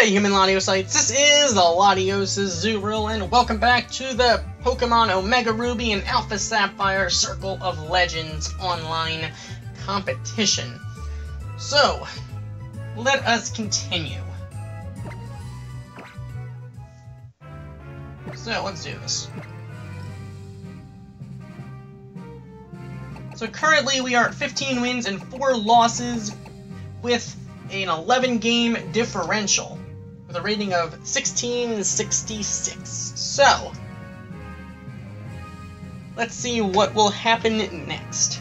G'day, human Ladiocytes. This is the Ladiosis Zoobril, and welcome back to the Pokemon Omega Ruby and Alpha Sapphire Circle of Legends online competition. So, let us continue. So, let's do this. So currently we are at 15 wins and 4 losses with an 11-game differential with a rating of 1666. So, let's see what will happen next.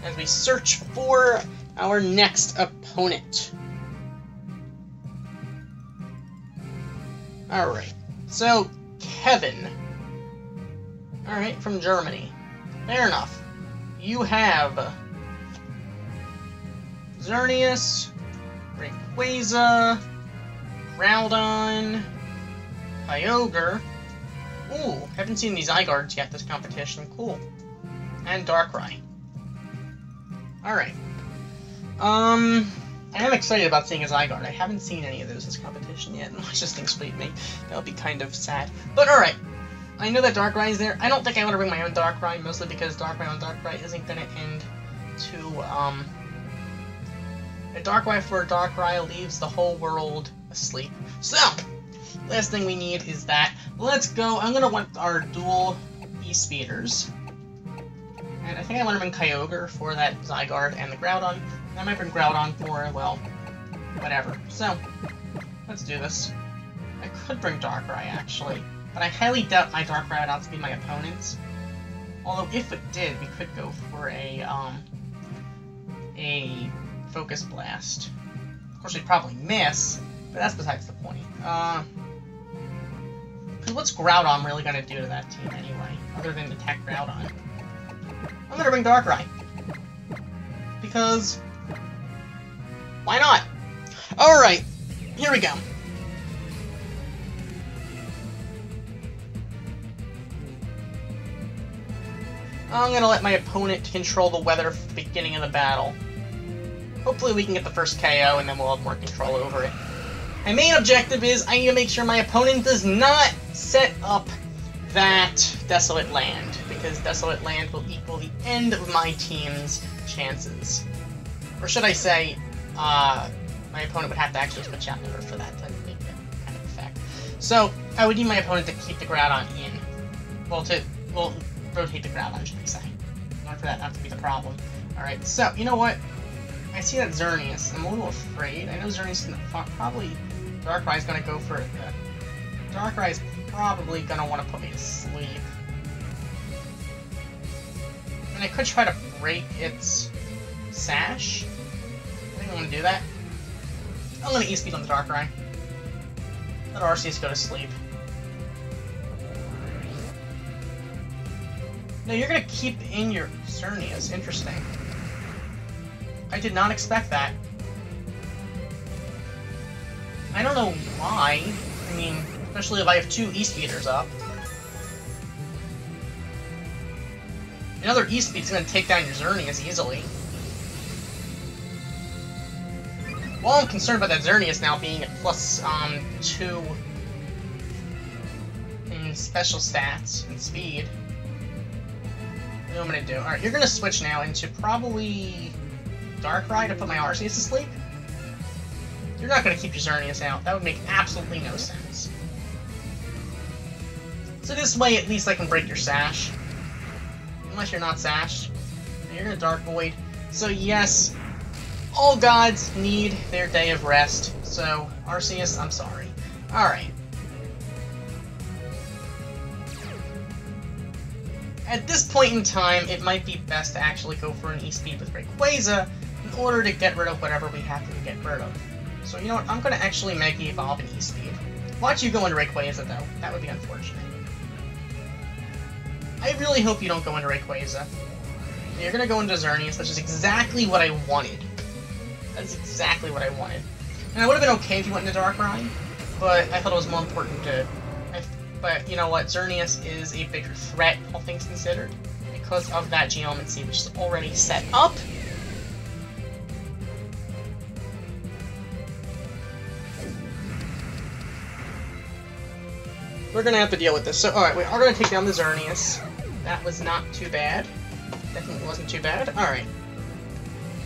As we search for our next opponent. Alright, so Kevin. Alright, from Germany. Fair enough. You have Xerneas, Rayquaza, Groudon, Kyogre. Ooh, haven't seen these Zygardes yet this competition. Cool. And Darkrai. Alright. I am excited about seeing a Zygarde. I haven't seen any of those this competition yet, and I just think sweet me. That would be kind of sad. But alright. I know that Darkrai is there. I don't think I want to bring my own Darkrai, mostly because Darkrai on Darkrai isn't going to end to, a Darkrai for a Darkrai leaves the whole world asleep. So, last thing we need is that. Let's go. I'm going to want our dual E-Speeders. And I think I want to bring Kyogre for that Zygarde and the Groudon. I might bring Groudon for, well, whatever. So, let's do this. I could bring Darkrai, actually. But I highly doubt my Darkrai would out to be my opponent's. Although, if it did, we could go for a Focus Blast. Of course, we'd probably miss, but that's besides the point. What's Groudon really going to do to that team anyway, other than attack Groudon? I'm going to bring Darkrai. Because, why not? Alright, here we go. I'm going to let my opponent control the weather for the beginning of the battle. Hopefully we can get the first KO and then we'll have more control over it. My main objective is I need to make sure my opponent does not set up that Desolate Land, because Desolate Land will equal the end of my team's chances. Or should I say, my opponent would have to actually switch out Nerf for that to make that kind of effect. So, I would need my opponent to keep the Groudon in. Well, rotate the Groudon, should I say. In order for that not to be the problem. Alright, so, you know what? I see that Xerneas. I'm a little afraid. I know Xerneas is probably... Darkrai's gonna go for it. Darkrai's probably gonna want to put me to sleep. And I could try to break its sash. I think I'm gonna do that. I'm gonna E-Speed on the Darkrai. Let Arceus go to sleep. No, you're gonna keep in your Xerneas. Interesting. I did not expect that. I don't know why. I mean, especially if I have 2 E-Speeders up. Another E-Speed's gonna take down your Xerneas easily. Well, I'm concerned about that Xerneas now being at plus 2 in special stats and speed. What am I gonna do? Alright, you're gonna switch now into probably Darkrai to put my Arceus to sleep? You're not gonna keep your Xerneas out. That would make absolutely no sense. So this way, at least I can break your Sash. Unless you're not Sashed. You're gonna Dark Void. So yes, all gods need their day of rest. So, Arceus, I'm sorry. Alright. At this point in time, it might be best to actually go for an E-Speed with Rayquaza in order to get rid of whatever we have to get rid of. So you know what, I'm going to actually Mega Evolve an E-Speed. Watch you go into Rayquaza though, that would be unfortunate. I really hope you don't go into Rayquaza. You're going to go into Xerneas, which is exactly what I wanted. That's exactly what I wanted. And I would have been okay if you went into Darkrai, but I thought it was more important to... But you know what, Xerneas is a bigger threat, all things considered, because of that Geomancy, which is already set up. We're gonna have to deal with this. So, alright, we are gonna take down the Xerneas. That was not too bad. Definitely wasn't too bad. Alright.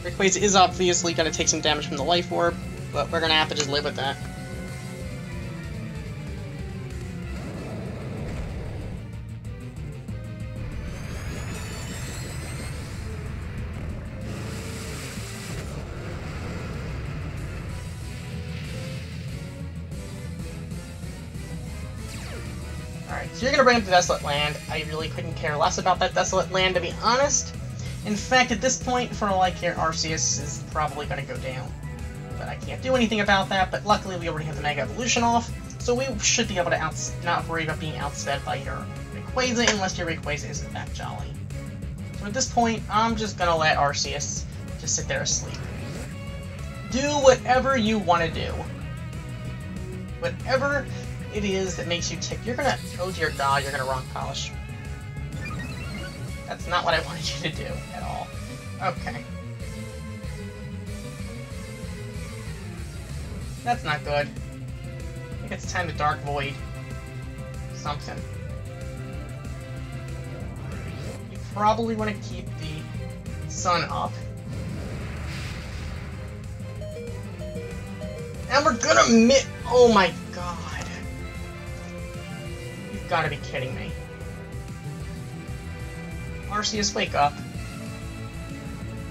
Rayquaza is obviously gonna take some damage from the Life Orb, but we're gonna have to just live with that. Alright, so you're gonna bring up the Desolate Land. I really couldn't care less about that Desolate Land, to be honest. In fact, at this point, for all I care, Arceus is probably gonna go down. But I can't do anything about that, but luckily we already have the Mega Evolution off, so we should be able to not worry about being outsped by your Rayquaza, unless your Rayquaza isn't that jolly. So at this point, I'm just gonna let Arceus just sit there asleep. Do whatever you want to do. Whatever it is that makes you tick. You're gonna, oh dear god, you're gonna Rock Polish. That's not what I wanted you to do at all. Okay. That's not good. I think it's time to Dark Void something. You probably want to keep the sun up. And we're gonna oh my god. You've gotta be kidding me. Arceus, wake up.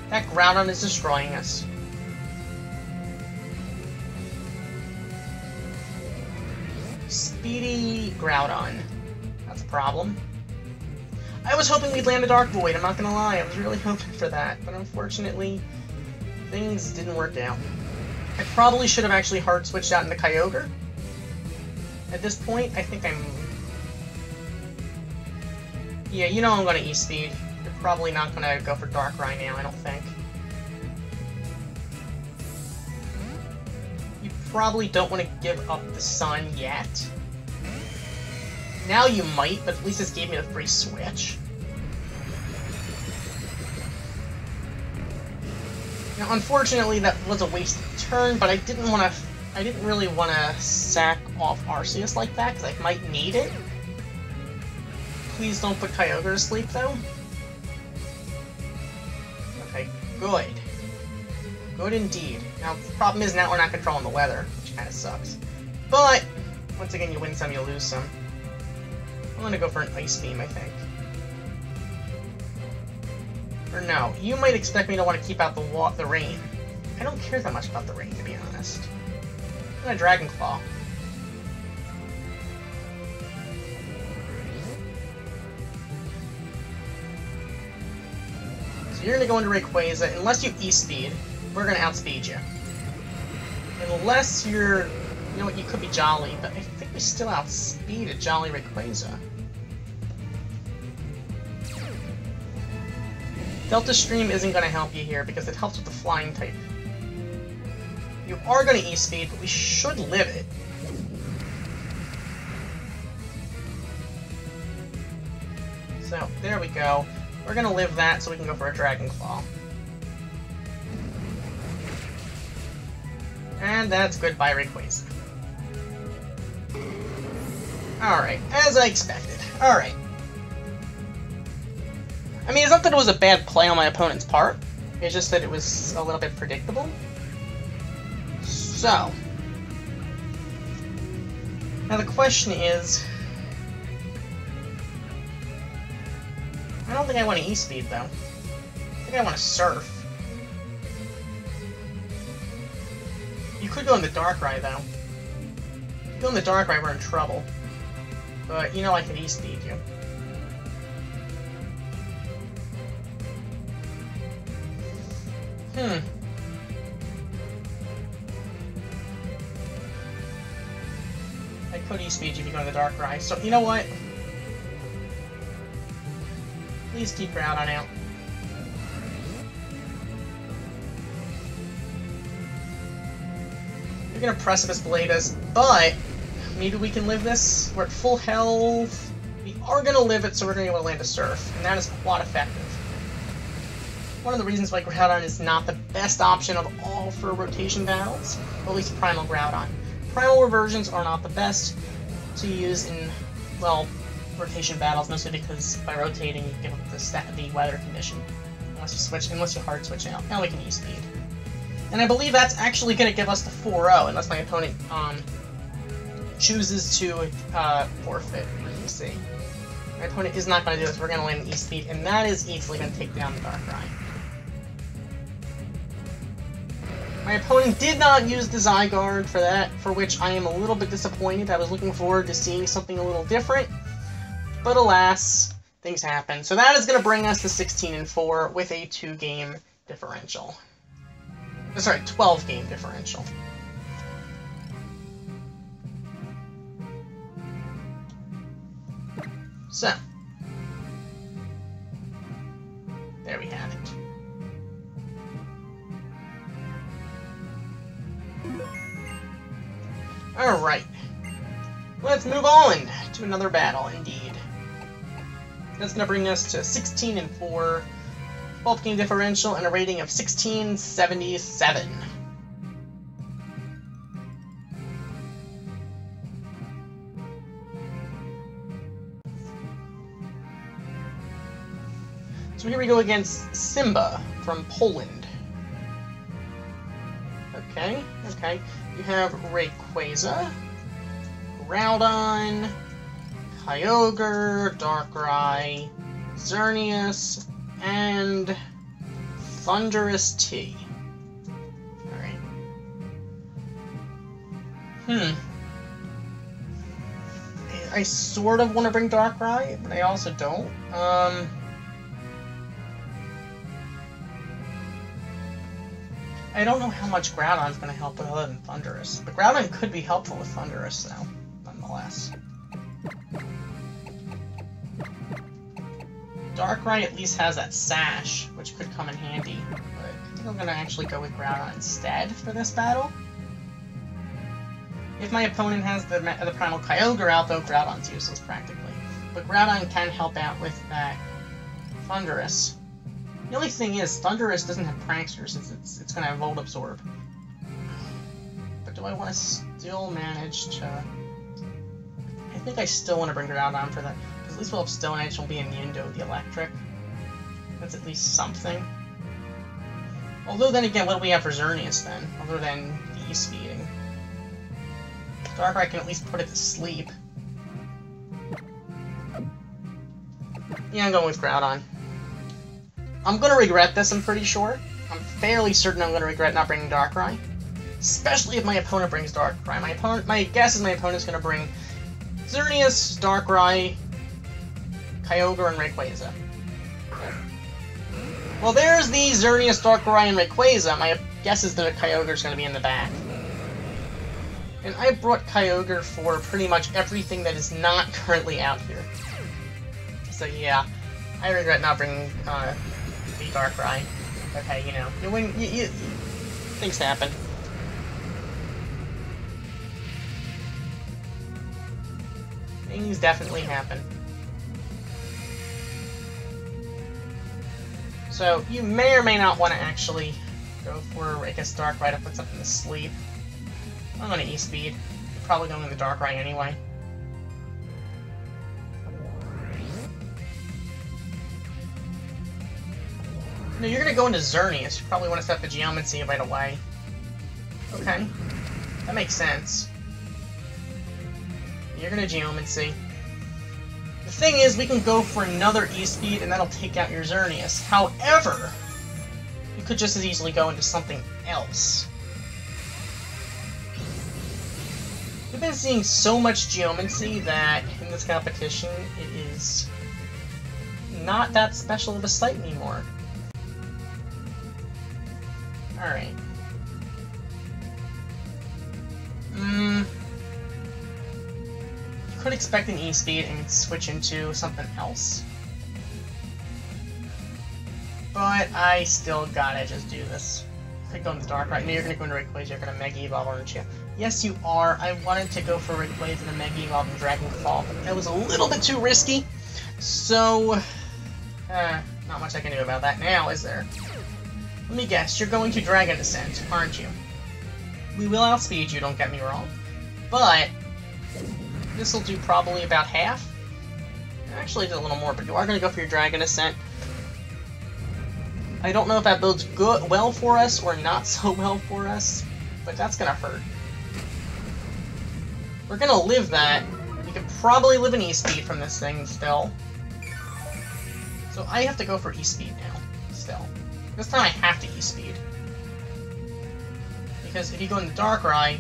That Groudon is destroying us. Speedy Groudon. That's a problem. I was hoping we'd land a Dark Void, I'm not gonna lie. I was really hoping for that, but unfortunately, things didn't work out. I probably should have actually hard switched out into Kyogre. At this point, I think I'm... Yeah, you know I'm gonna E-Speed. You're probably not gonna go for Darkrai now, I don't think. You probably don't want to give up the sun yet. Now you might, but at least this gave me the free switch. Now, unfortunately, that was a wasted turn, but I didn't really want to sack off Arceus like that, because I might need it. Please don't put Kyogre to sleep, though. Okay, good. Good indeed. Now, the problem is now we're not controlling the weather, which kind of sucks. But, once again, you win some, you lose some. I'm gonna go for an Ice Beam, I think. Or no, you might expect me to want to keep out the rain. I don't care that much about the rain, to be honest. I'm gonna Dragon Claw. So you're gonna go into Rayquaza. Unless you E-Speed, we're gonna outspeed you. Unless you're... You know what, you could be Jolly, but I think we still outspeed a Jolly Rayquaza. Delta Stream isn't going to help you here because it helps with the flying type. You are going to E-Speed, but we should live it. So, there we go. We're going to live that so we can go for a Dragon Claw. And that's goodbye Rayquaza. Alright, as I expected. Alright. I mean, it's not that it was a bad play on my opponent's part. It's just that it was a little bit predictable. So. Now the question is... I don't think I want to E-Speed, though. I think I want to Surf. You could go in the Darkrai, though. If you go in the Darkrai, we're in trouble. But, you know I can E-Speed you. I could E-Speed you if you go in the Darkrai. So, you know what? Please keep Groudon out. You're gonna Precipice Blade us, but maybe we can live this. We're at full health. We are gonna live it, so we're gonna be able to land a Surf, and that is quite effective. One of the reasons why Groudon is not the best option of all for rotation battles, or at least Primal Groudon. Primal reversions are not the best, to use in, well, rotation battles, mostly because by rotating you give up the weather condition. Unless you hard switch out. Now we can use speed. And I believe that's actually going to give us the 4-0, unless my opponent chooses to forfeit. Let me see. My opponent is not going to do this. We're going to land an E-speed, and that is easily going to take down the Darkrai. My opponent did not use the Zygarde for that, for which I am a little bit disappointed. I was looking forward to seeing something a little different, but alas, things happen. So that is going to bring us to 16-4 with a 2-game differential. Sorry, 12-game differential. So, there we have it. Alright, let's move on to another battle, indeed. That's going to bring us to 16-4, 12-game differential, and a rating of 1677. So here we go against Simba from Poland. Okay. You have Rayquaza, Groudon, Kyogre, Darkrai, Xerneas, and Thundurus T. Alright. I sort of want to bring Darkrai, but I also don't. I don't know how much Groudon's going to help with other than Thundurus, but Groudon could be helpful with Thundurus, though, nonetheless. Darkrai at least has that Sash, which could come in handy, but I think I'm going to actually go with Groudon instead for this battle. If my opponent has the Primal Kyogre out, though, Groudon's useless practically. But Groudon can help out with that Thundurus. The only thing is, Thundurus doesn't have Pranksters, it's going to have Volt Absorb. But do I want to still manage to... I think I still want to bring Groudon for that, because at least we'll have Stone Edge, will be immune to the Electric. That's at least something. Although then again, what do we have for Xerneas then, other than the E-speeding? Darkrai can at least put it to sleep. Yeah, I'm going with Groudon. I'm going to regret this, I'm pretty sure. I'm fairly certain I'm going to regret not bringing Darkrai. Especially if my opponent brings Darkrai. My guess is my opponent's going to bring Xerneas, Darkrai, Kyogre, and Rayquaza. Well, there's the Xerneas, Darkrai, and Rayquaza. My guess is that Kyogre's going to be in the back. And I brought Kyogre for pretty much everything that is not currently out here. So yeah, I regret not bringing the Darkrai. But hey, you know, things happen. Things definitely happen. So you may or may not want to actually go for, I guess, Darkrai to put something to sleep. I'm going to E-speed. You're probably going to the Darkrai anyway. No, you're going to go into Xerneas. You probably want to set the Geomancy right away. Okay. That makes sense. You're going to Geomancy. The thing is, we can go for another E-speed, and that'll take out your Xerneas. However, you could just as easily go into something else. We've been seeing so much Geomancy that in this competition, it is not that special of a sight anymore. Alright. You could expect an E-speed and switch into something else. But I still gotta just do this. I could go into Darkrai. No, you're gonna go into Rayquaza, you're gonna Mega Evolve, aren't you? Yes, you are. I wanted to go for Rayquaza and Mega Evolve and Dragon Claw, but that was a little bit too risky. So, not much I can do about that now, is there? Let me guess, you're going to Dragon Descent, aren't you? We will outspeed you, don't get me wrong. But This will do probably about half. Actually, did a little more, but you are going to go for your Dragon Ascent. I don't know if that builds well for us or not so well for us, but that's going to hurt. We're going to live that. We could probably live an E-Speed from this thing still. So I have to go for E-Speed now, still. This time I have to E-Speed. Because if you go into Darkrai,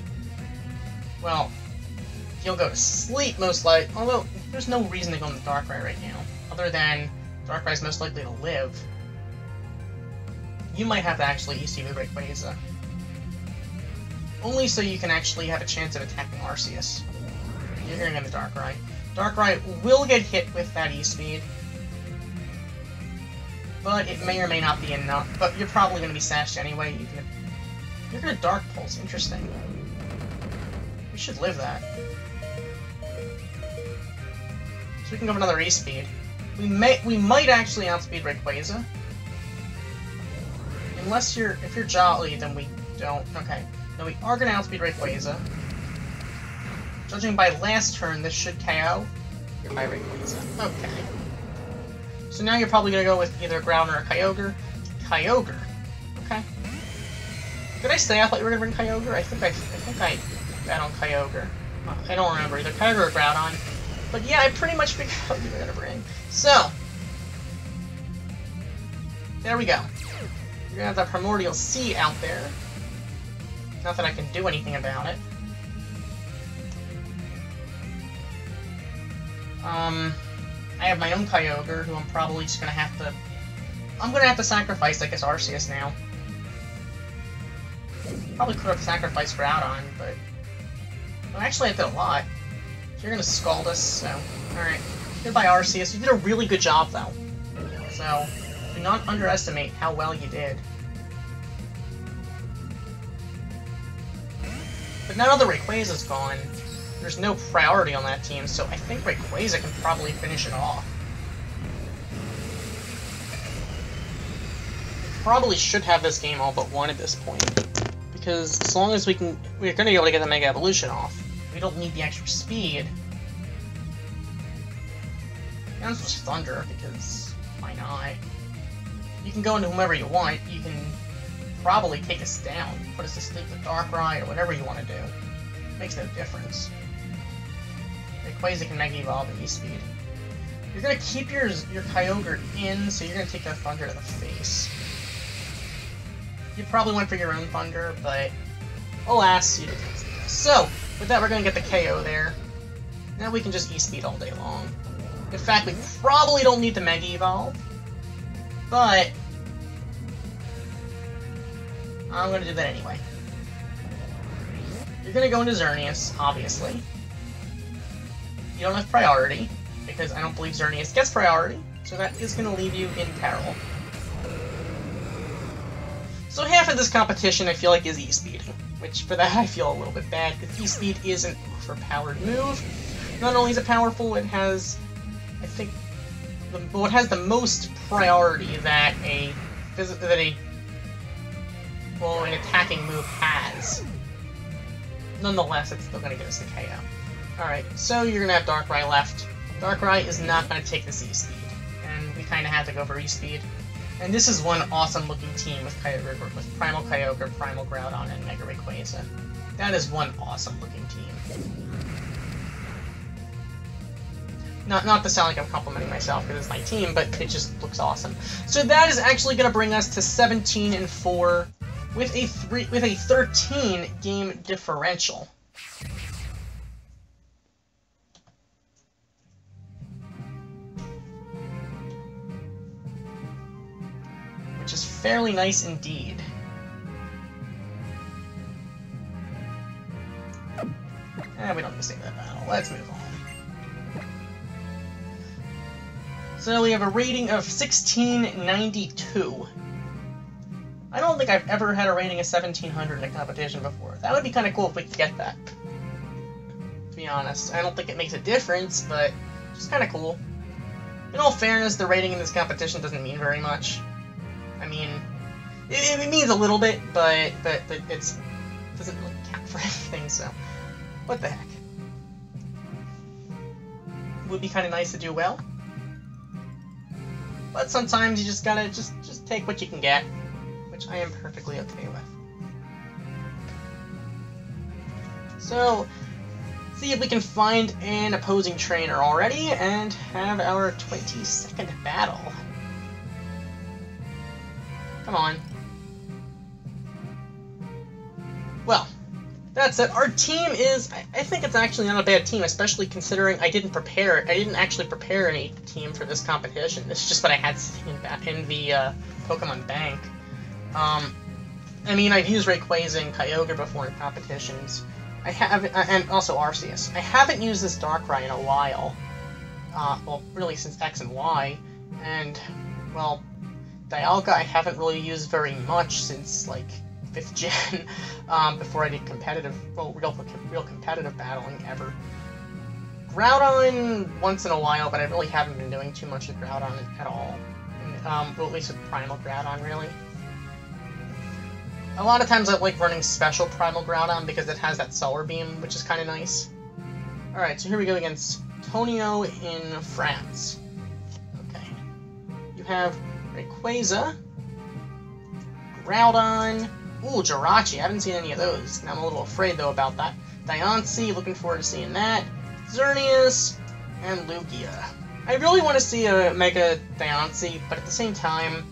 well, you'll go to sleep most likely. Although, there's no reason to go into Darkrai right now, other than Darkrai's most likely to live. You might have to actually E-Speed with Rayquaza. Only so you can actually have a chance of attacking Arceus. You're going into Darkrai. Darkrai will get hit with that E-Speed. But it may or may not be enough. But you're probably going to be sashed anyway. You're going to Dark Pulse. Interesting. We should live that. So we can go for another E-Speed. We might actually outspeed Rayquaza. Unless if you're Jolly, then we don't. Okay. No, we are going to outspeed Rayquaza. Judging by last turn, this should KO. You're by Rayquaza. Okay. So now you're probably going to go with either a Groudon or a Kyogre. Kyogre. Okay. Did I say I thought you were going to bring Kyogre? I think I bet on Kyogre. I don't remember, either Kyogre or Groudon. But yeah, I pretty much figured out what you were going to bring. So, there we go. You're going to have that Primordial Sea out there. Not that I can do anything about it. I have my own Kyogre, who I'm probably just going to have to... I'm going to have to sacrifice, I guess, Arceus now. Probably could have sacrificed Groudon, but... Well, actually, I did a lot. You're going to Scald us, so... Alright. Goodbye, Arceus. You did a really good job, though. So, do not underestimate how well you did. But now that Rayquaza's gone, there's no priority on that team, so I think Rayquaza can probably finish it off. We probably should have this game all but won at this point. Because as long as we're going to be able to get the Mega Evolution off. We don't need the extra speed. And it's just Thunder, because why not? You can go into whomever you want. You can probably take us down, put us to sleep with Darkrai, or whatever you want to do. Makes no difference. Rayquaza can Mega Evolve and E-Speed. You're going to keep your Kyogre in, so you're going to take that Thunder to the face. You probably went for your own Thunder, but alas, you didn't. So, with that, we're going to get the KO there. Now we can just E-Speed all day long. In fact, we probably don't need the Mega Evolve, but I'm going to do that anyway. You're going to go into Xerneas, obviously. You don't have priority, because I don't believe Xerneas gets priority, so that is going to leave you in peril. So half of this competition I feel like is E-Speeding, which for that I feel a little bit bad, because E-Speed is an overpowered move. Not only is it powerful, it has, I think, it has the most priority that an attacking move has. Nonetheless, it's still going to get us the KO. Alright, so you're going to have Darkrai left. Darkrai is not going to take this E-Speed, and we kind of have to go for E-Speed. And this is one awesome-looking team with Primal Kyogre, Primal Groudon, and Mega Rayquaza. That is one awesome-looking team. Not to sound like I'm complimenting myself because it's my team, but it just looks awesome. So that is actually going to bring us to 17-4 with a 13-game differential. Which is fairly nice indeed. We don't need to save that battle. Let's move on. So we have a rating of 1692. I don't think I've ever had a rating of 1700 in a competition before. That would be kind of cool if we could get that. To be honest. I don't think it makes a difference, but it's kind of cool. In all fairness, the rating in this competition doesn't mean very much. I mean, it means a little bit, but it doesn't really count for anything, so what the heck. would be kind of nice to do well. But sometimes you just gotta just take what you can get, which I am perfectly okay with. So, see if we can find an opposing trainer already and have our 22nd battle. Come on. Well, that's it. Our team is, I think it's actually not a bad team, especially considering I didn't actually prepare any team for this competition. This is just what I had sitting in the Pokemon Bank. I mean, I've used Rayquaza and Kyogre before in competitions. I have, and also Arceus. I haven't used this Darkrai in a while. Well, really since X and Y, and, well, Dialga I haven't really used very much since, like, 5th gen, before I did competitive, well, real competitive battling ever. Groudon once in a while, but I really haven't been doing too much with Groudon at all. And, well, at least with Primal Groudon, really. A lot of times I like running Special Primal Groudon because it has that Solar Beam, which is kind of nice. Alright, so here we go against Tonio in France. Okay. You have Rayquaza, Groudon, ooh, Jirachi, I haven't seen any of those. Now I'm a little afraid, though, about that. Diancie, looking forward to seeing that. Xerneas, and Lugia. I really want to see a Mega Diancie, but at the same time,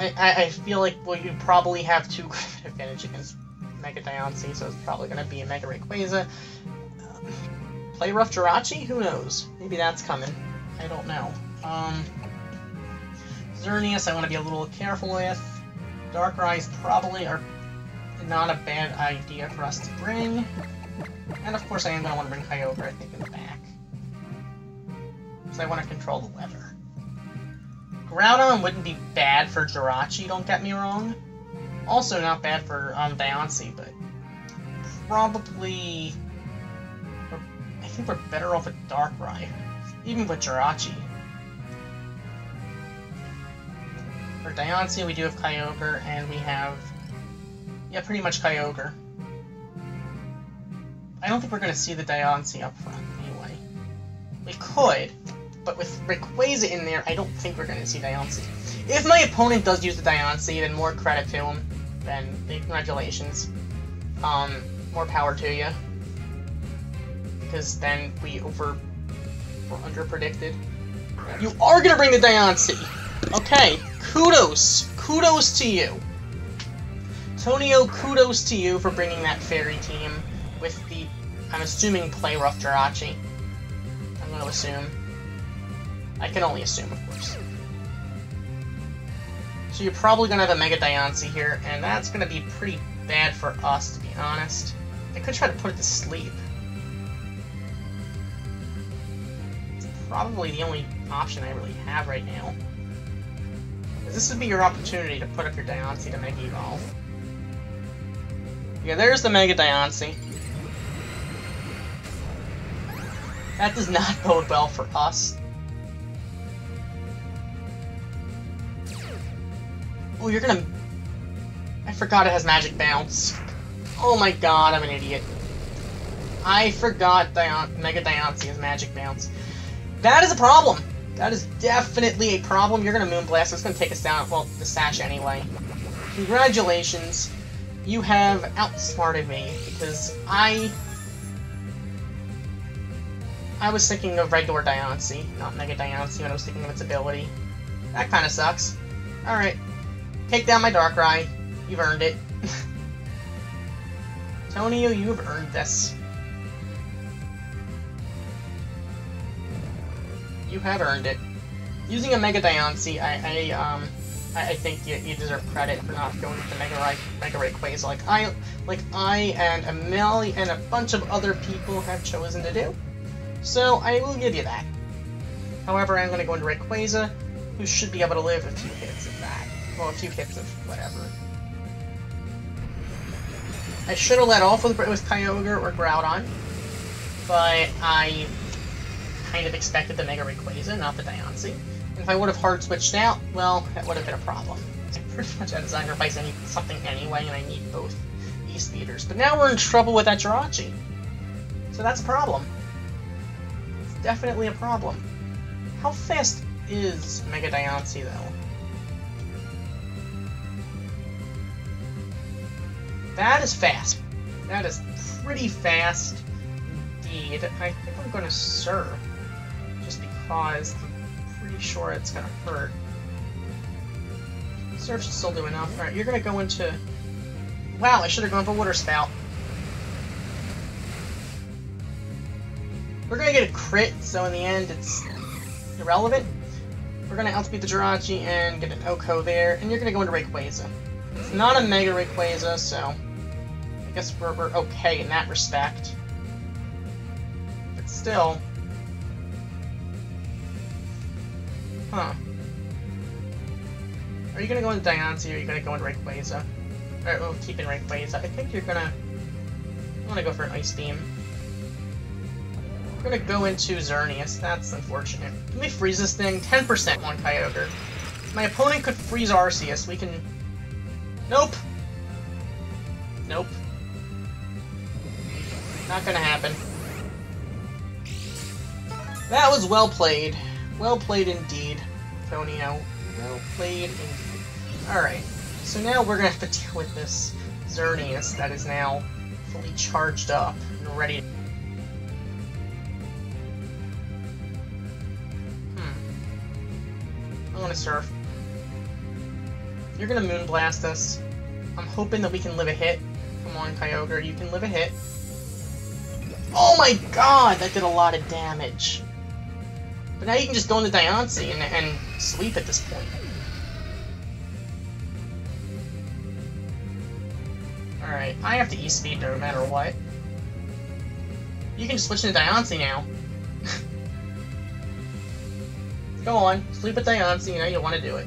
I feel like, well, you probably have too good of an advantage against Mega Diancie, so it's probably going to be a Mega Rayquaza. Play Rough Jirachi? Who knows? Maybe that's coming. I don't know. Xerneas I want to be a little careful with. Darkrai's probably are not a bad idea for us to bring. And of course I am going to want to bring Kyogre, I think, in the back. Because I want to control the weather. Groudon wouldn't be bad for Jirachi, don't get me wrong. Also not bad for Diancie, but probably... I think we're better off with Darkrai, even with Jirachi. For Diancie, we do have Kyogre, and we have... yeah, pretty much Kyogre. I don't think we're going to see the Diancie up front, anyway. We could, but with Rayquaza in there, I don't think we're going to see Diancie. If my opponent does use the Diancie, then more credit to him. Then, congratulations. More power to you. Because then we were under-predicted. You are going to bring the Diancie! Okay, kudos! Kudos to you! Tonio, kudos to you for bringing that fairy team with the, I'm assuming, Play Rough Jirachi. I'm going to assume. I can only assume, of course. So you're probably going to have a Mega Diancie here, and that's going to be pretty bad for us, to be honest. I could try to put it to sleep. It's probably the only option I really have right now. This would be your opportunity to put up your Diancie to Mega Evolve. Yeah, there's the Mega Diancie. That does not bode well for us. Oh, you're gonna... I forgot it has Magic Bounce. Oh my god, I'm an idiot. I forgot Mega Diancie has Magic Bounce. That is a problem! That is definitely a problem. You're gonna Moonblast. It's gonna take us down, well, the Sash anyway. Congratulations. You have outsmarted me, because I was thinking of regular Diancie, not Mega Diancie, when I was thinking of its ability. That kinda sucks. Alright. Take down my Darkrai. You've earned it. Tonio, you have earned this. You have earned it. Using a Mega Diancie, I think you deserve credit for not going with the Mega Rayquaza like I and a bunch of other people have chosen to do. So I will give you that. However, I'm going to go into Rayquaza, who should be able to live a few hits of that. Well, a few hits of whatever. I should have let off with Kyogre or Groudon, but I kind of expected the Mega Rayquaza, not the Diancie. And if I would have hard switched out, well, that would have been a problem. I pretty much had to sacrifice something anyway, and I need both E-Speeders. But now we're in trouble with that Jirachi. So that's a problem. definitely a problem. How fast is Mega Diancie, though? That is fast. That is pretty fast indeed. I think I'm going to serve, just because I'm pretty sure it's going to hurt. Surf should still do enough. Alright, you're going to go into... Wow, I should have gone for Water Spout. We're going to get a crit, so in the end it's irrelevant. We're going to outspeed the Jirachi and get an Oko there, and you're going to go into Rayquaza. It's not a Mega Rayquaza, so I guess we're okay in that respect. But still... Huh. Are you going to go into Diancie, or are you going to go into Rayquaza? Alright, we'll keep in Rayquaza. I think you're going to... I'm going to go for an Ice Beam. We're going to go into Xerneas. That's unfortunate. Can we freeze this thing? 10% on Kyogre. My opponent could freeze Arceus. We can... Nope. Nope. Not gonna happen. That was well played. Well played indeed, Tonio. Well played indeed. Alright, so now we're gonna have to deal with this Xerneas that is now fully charged up and ready. I'm gonna Surf. You're gonna Moonblast us. I'm hoping that we can live a hit. Come on, Kyogre, you can live a hit. Oh my god, that did a lot of damage. But now you can just go into Diancie and sleep at this point. Alright, I have to E-Speed no matter what. You can just switch into Diancie now. Go on, sleep at Diancie, you know you want to do it.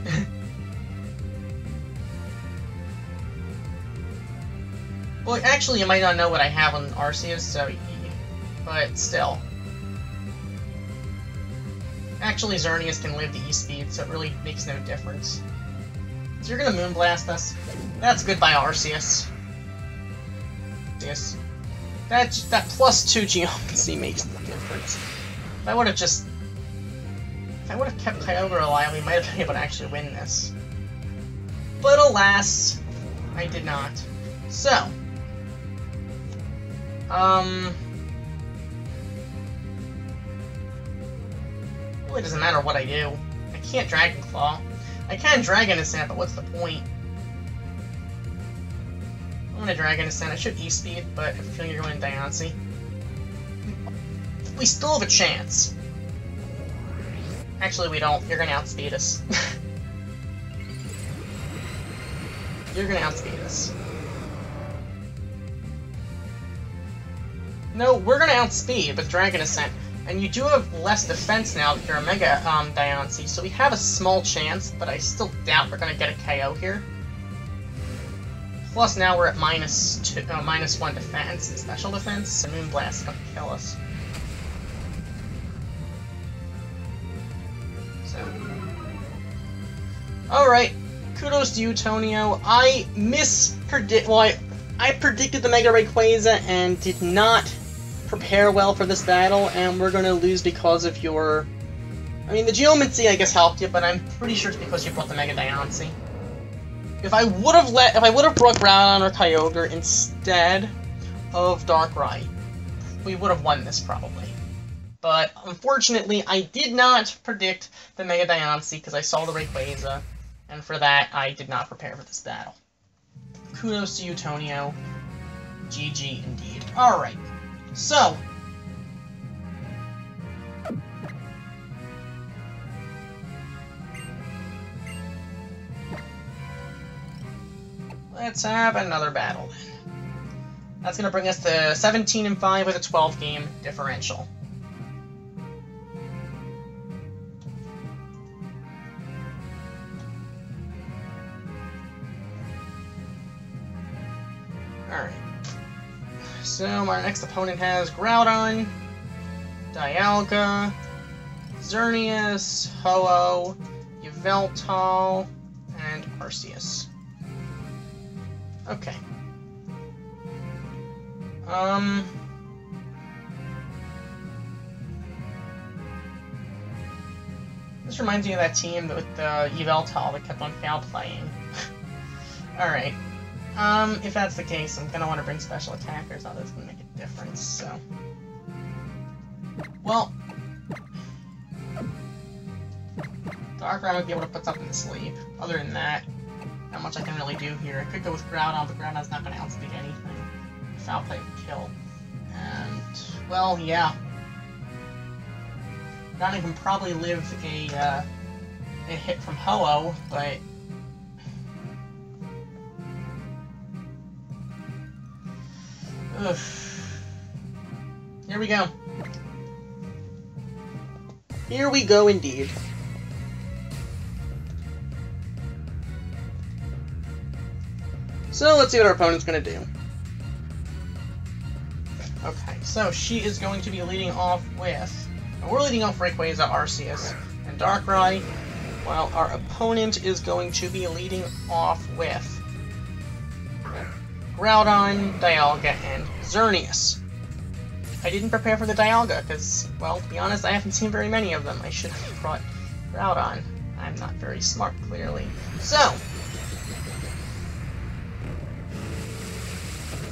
Well, actually, you might not know what I have on Arceus, so... But still. Actually, Xerneas can live the E-Speed, so it really makes no difference. So you're gonna Moonblast us. That's goodbye, Arceus. Yes. That +2 Geomancy makes the difference. If I would have just... If I would have kept Kyogre alive, we might have been able to actually win this. But alas, I did not. So... Really doesn't matter what I do. I can't Dragon Claw. I can Dragon Ascent, but what's the point? I'm gonna Dragon Ascent. I should E-Speed, but I have a feeling you're going to Diancie. We still have a chance. Actually, we don't. You're gonna outspeed us. You're gonna outspeed us. No, we're gonna outspeed with Dragon Ascent. And you do have less defense now that you're a Mega Diancie, so we have a small chance, but I still doubt we're gonna get a KO here. Plus now we're at -1 defense and special defense, and Moonblast is gonna kill us. So. Alright, kudos to you, Tonio. I predicted the Mega Rayquaza and did not prepare well for this battle, and we're gonna lose because of your... I mean, the Geomancy I guess helped you, but I'm pretty sure it's because you brought the Mega Diancie. If I would have brought Groudon or Kyogre instead of Darkrai, we would have won this probably. But unfortunately, I did not predict the Mega Diancie because I saw the Rayquaza, and for that, I did not prepare for this battle. Kudos to you, Tonio. GG indeed. Alright. So, let's have another battle then. That's going to bring us to 17-5 with a 12-game differential. Alright. So, our next opponent has Groudon, Dialga, Xerneas, Ho-Oh, Yveltal, and Arceus. Okay. This reminds me of that team with the Yveltal that kept on foul playing. Alright. If that's the case, I'm gonna want to bring special attackers out. That's gonna make a difference, so... Well... Darkrai might be able to put something to sleep. Other than that, not much I can really do here. I could go with Groudon, but Groudon's not gonna outspeed anything. Foul play would kill. And... well, yeah. Groudon can probably live a hit from Ho-Oh, but... ugh. Here we go. Here we go indeed. So let's see what our opponent's gonna do. Okay, so she is going to be leading off with... we're leading off Rayquaza, Arceus, and Darkrai, while our opponent is going to be leading off with Groudon, Dialga, and Xerneas. I didn't prepare for the Dialga, because, well, to be honest, I haven't seen very many of them. I should have brought Groudon. I'm not very smart, clearly. So,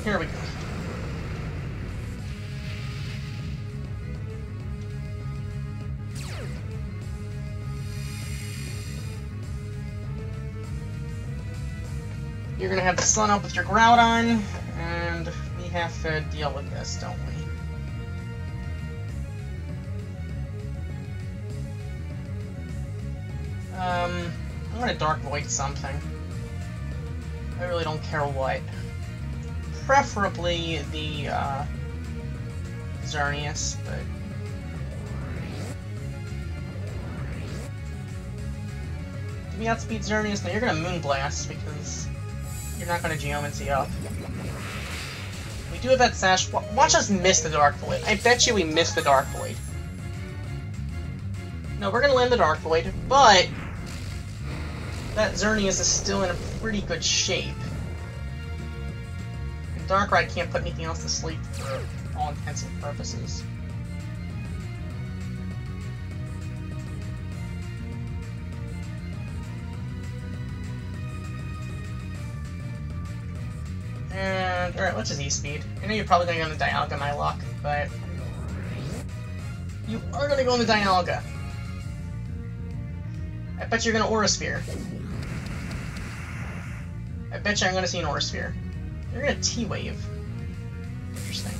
here we go. You're gonna have the sun up with your Groudon, and we have to deal with this, don't we? I'm gonna Dark Void something. I really don't care what. Preferably the, Xerneas, but... do we outspeed Xerneas? No, you're gonna Moonblast, because... you're not going to Geomancy up. We do have that Sash. Watch us miss the Dark Void. I bet you we missed the Dark Void. No, we're going to land the Dark Void, but that Xerneas is still in a pretty good shape. And Darkrai can't put anything else to sleep for all intents and purposes. And, alright, let's just E-Speed. I know you're probably going to go on the Dialga, my luck, but... you are going to go on the Dialga. I bet you're going to Aura Sphere. I bet you I'm going to see an Aura Sphere. You're going to T-Wave. Interesting.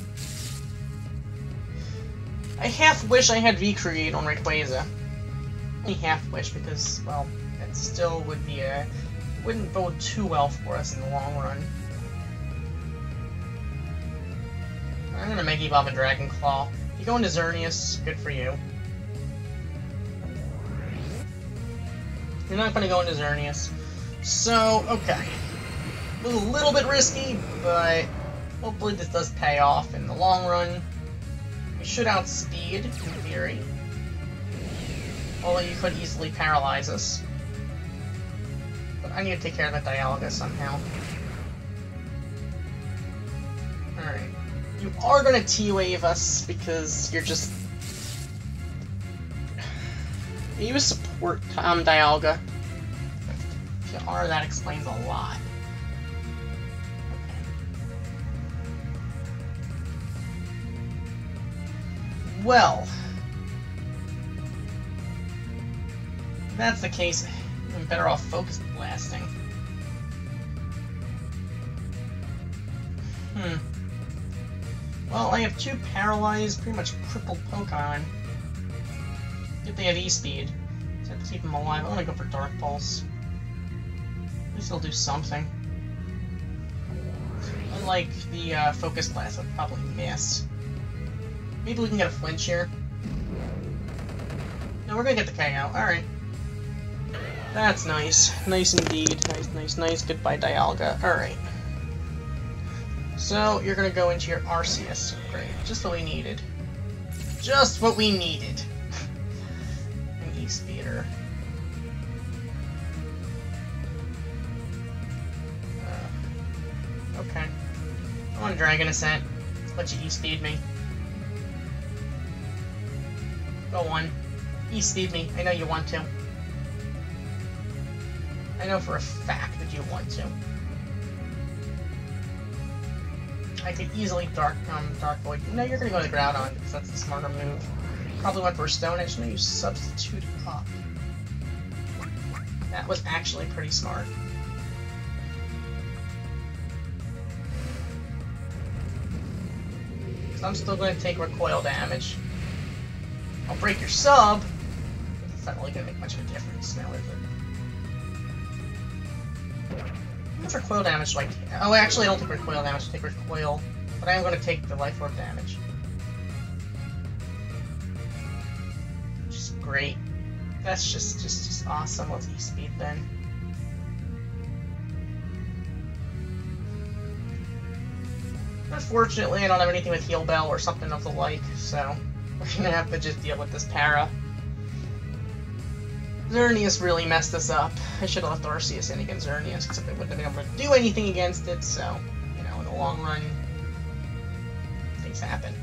I half wish I had V-Create on Rayquaza. Only half wish, because, well, that still would be a... wouldn't bode too well for us in the long run. I'm gonna Mega Evolve and Dragon Claw. If you go into Xerneas, good for you. You're not gonna go into Xerneas. So, okay. It was a little bit risky, but hopefully this does pay off in the long run. We should outspeed, in theory. Although you could easily paralyze us. But I need to take care of that Dialga somehow. Alright. You are going to T-Wave us, because you're just... you support Dialga. If you are, that explains a lot. Okay. Well... if that's the case, I'm better off Focus Blasting. Well, I have two paralyzed, pretty much crippled Pokemon. If they have E-Speed, so I have to keep them alive. I want to go for Dark Pulse. At least they'll do something. Unlike the Focus Blast, I'll probably miss. Maybe we can get a flinch here. No, we're gonna get the KO. Alright. That's nice. Nice indeed. Nice. Goodbye, Dialga. Alright. So, you're gonna go into your Arceus. Great. Just what we needed. Just what we needed. An E-Speeder. Okay. I want Dragon Ascent. Let's let you E-Speed me. Go on. E-speed me. I know you want to. I know for a fact that you want to. I could easily Dark Void. No, you're gonna go to Groudon, because that's the smarter move. Probably went for a Stone Edge. No, you substitute up. That was actually pretty smart. So I'm still going to take recoil damage. I'll break your sub, but it's not really going to make much of a difference now, is it? How much recoil damage do I take? Oh, actually, I don't take recoil damage. I take recoil, but I am going to take the Life Orb damage. Which is great. That's just awesome. Let's E-speed then. Unfortunately, I don't have anything with Heal Bell or something of the like, so we're gonna have to just deal with this para. Xerneas really messed us up. I should have left Arceus in against Xerneas, except I wouldn't have been able to do anything against it, so, you know, in the long run, things happen.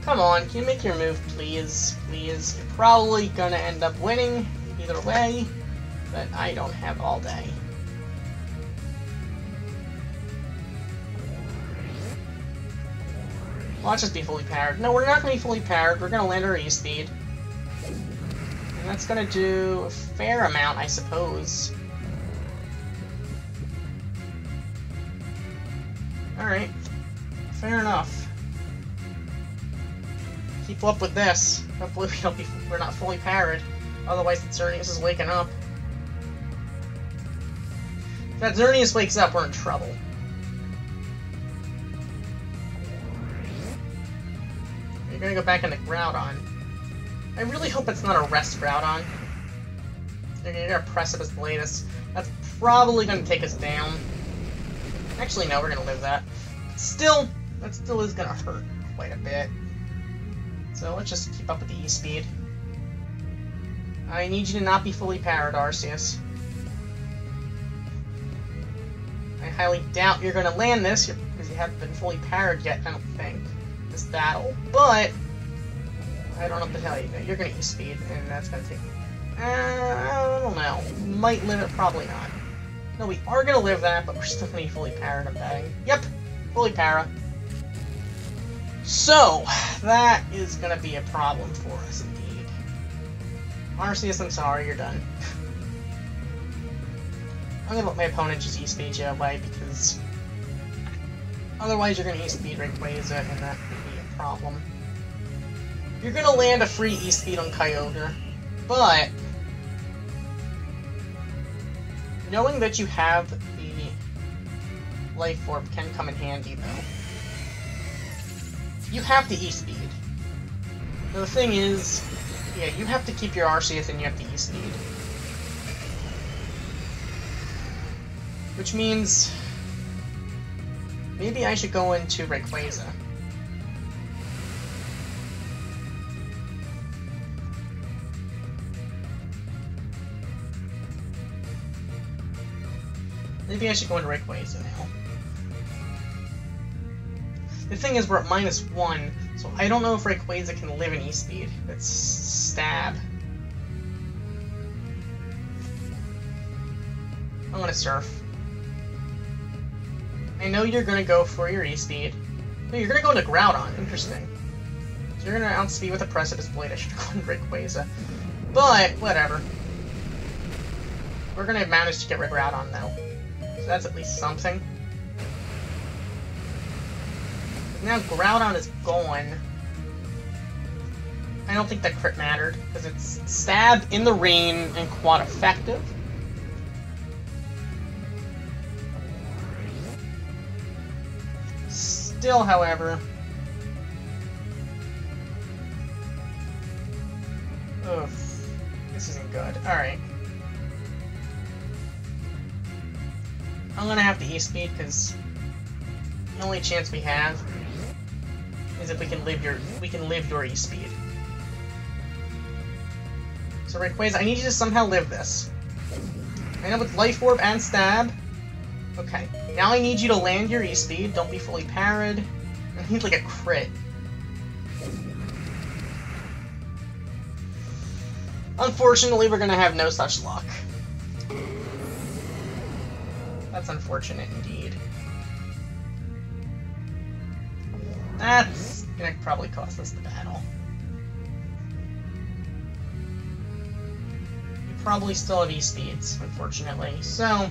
Come on, can you make your move, please? Please. You're probably gonna end up winning, either way, but I don't have all day. Watch us be fully powered. No, we're not going to be fully powered. We're going to land our E-speed. And that's going to do a fair amount, I suppose. Alright. Fair enough. Keep up with this. Hopefully we're not fully powered. Otherwise, the Xerneas is waking up. If that Xerneas wakes up, we're in trouble. You're gonna go back into Groudon. I really hope it's not a Rest Groudon. You're gonna Precipice Blade us. That's probably gonna take us down. Actually, no, we're gonna live that. Still, that still is gonna hurt quite a bit. So let's just keep up with the E-speed. I need you to not be fully powered, Arceus. I highly doubt you're gonna land this, because you haven't been fully powered yet, I don't think. This battle, but I don't know what to tell you. You're gonna E-speed, and that's gonna take. I don't know. Might live it, probably not. No, we are gonna live that, but we're still gonna be fully powered. I'm betting. Yep, fully para. So that is gonna be a problem for us, indeed. Arceus, I'm sorry, you're done. I'm gonna let my opponent just E-speed you away because otherwise you're gonna E-speed Rayquaza, and that could be a problem. You're gonna land a free E-speed on Kyogre, but knowing that you have the Life Orb can come in handy, though. You have to E-speed. Now, the thing is, yeah, you have to keep your Arceus and you have to E-speed. Which means maybe I should go into Rayquaza. Maybe I should go into Rayquaza now. The thing is, we're at -1, so I don't know if Rayquaza can live in E-speed. It's stab. I'm gonna Surf. I know you're gonna go for your E-speed. No, you're gonna go into Groudon. Interesting. So you're gonna outspeed with a Precipice Blade. I should go into Rayquaza. But, whatever. We're gonna manage to get rid of Groudon, though. So that's at least something. Now Groudon is gone. I don't think that crit mattered, because it's stab in the rain and quad effective. Still, however... Oof. This isn't good. Alright. I'm gonna have to E-speed, because the only chance we have is if we can live your E-speed. So Rayquaza, I need you to somehow live this. I know with Life Orb and Stab. Okay. Now I need you to land your E-speed. Don't be fully parried. I need like a crit. Unfortunately, we're gonna have no such luck. That's unfortunate indeed. That's gonna probably cost us the battle. We probably still have E-speeds, unfortunately. So,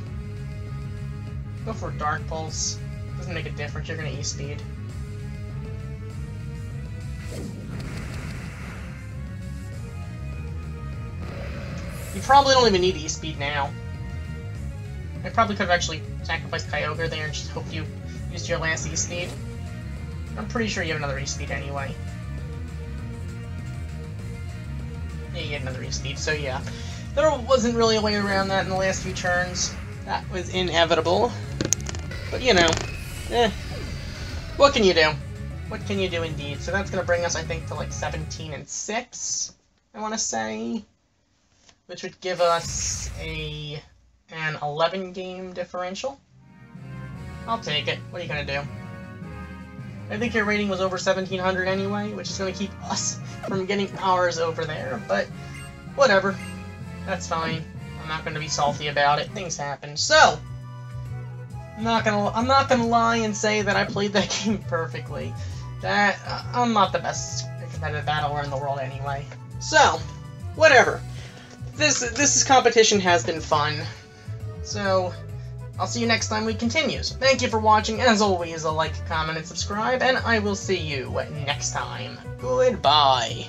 go for Dark Pulse. Doesn't make a difference, you're gonna E-speed. You probably don't even need E-speed now. I probably could have actually sacrificed Kyogre there and just hoped you used your last E-speed. I'm pretty sure you have another E-speed anyway. Yeah, you get another E-speed, so yeah. There wasn't really a way around that in the last few turns. That was inevitable. But, you know, what can you do? What can you do indeed? So that's going to bring us, I think, to like 17 and 6, I want to say. Which would give us an 11-game differential. I'll take it. What are you going to do? I think your rating was over 1,700 anyway, which is going to keep us from getting ours over there, but whatever. That's fine. I'm not going to be salty about it. Things happen. So, I'm not gonna lie and say that I played that game perfectly. That I'm not the best competitive battler in the world anyway. So, whatever. This competition has been fun. So, I'll see you next time we continue. So thank you for watching. As always, a like, comment, and subscribe, and I will see you next time. Goodbye.